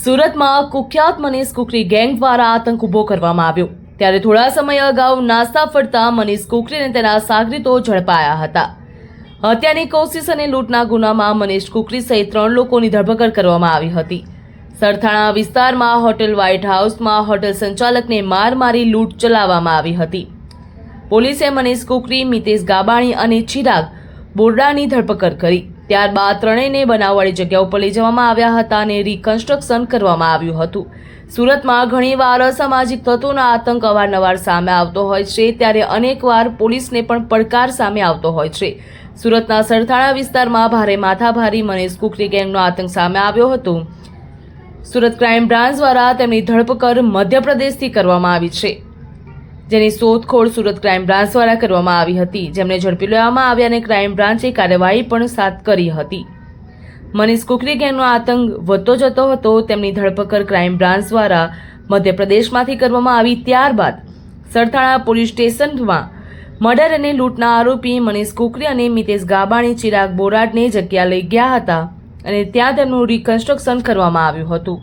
સુરતમાં કુખ્યાત મનીષ કુકરી ગેંગ દ્વારા આતંક ઊભો કરવામાં આવ્યો ત્યારે થોડા સમય અગાઉ નાસ્તા ફરતા મનીષ કુકરી અને તેના સાગરીતો ઝડપાયા હતા। હત્યાની કોશિશ અને લૂંટના ગુનામાં મનીષ કુકરી સહિત 3 લોકોની ધરપકડ કરવામાં આવી હતી। સરથાણા વિસ્તારમાં હોટેલ વ્હાઇટ હાઉસમાં હોટેલ સંચાલકને માર મારી લૂંટ ચલાવવામાં આવી હતી। પોલીસે મનીષ કુકરી, મિતેશ ગાબાણી અને ચિરાગ બોરડાની ધરપકડ કરી। ત્યારબાદ ત્રણેયને બનાવવાળી જગ્યા ઉપર લઈ જવામાં આવ્યા હતા અને રિકન્સ્ટ્રક્શન કરવામાં આવ્યું હતું। સુરતમાં ઘણીવાર અસામાજિક તત્વોનો આતંક અવારનવાર સામે આવતો હોય છે, ત્યારે અનેકવાર પોલીસને પણ પડકાર સામે આવતો હોય છે। સુરતના સરથાણા વિસ્તારમાં ભારે માથાભારી મનીષ કુકરી ગેંગનો આતંક સામે આવ્યો હતો। સુરત ક્રાઇમ બ્રાન્ચ દ્વારા તેમની ધરપકડ મધ્યપ્રદેશથી કરવામાં આવી છે, જેની શોધખોળ સુરત ક્રાઇમ બ્રાન્ચ દ્વારા કરવામાં આવી હતી, જેમને ઝડપી લેવામાં આવ્યા અને ક્રાઇમ બ્રાન્ચે કાર્યવાહી પણ હાથ કરી હતી। મનીષ કુકરી ગેંગનો આતંક વધતો જતો હતો। તેમની ધરપકડ ક્રાઇમ બ્રાન્ચ દ્વારા મધ્યપ્રદેશમાંથી કરવામાં આવી। ત્યારબાદ સરથાણા પોલીસ સ્ટેશનમાં મર્ડર અને લૂંટના આરોપી મનીષ કુકરી અને મિતેશ ગાબાણી ચિરાગ બોરાડને જગ્યા લઈ ગયા હતા અને ત્યાં તેમનું રિકન્સ્ટ્રક્શન કરવામાં આવ્યું હતું।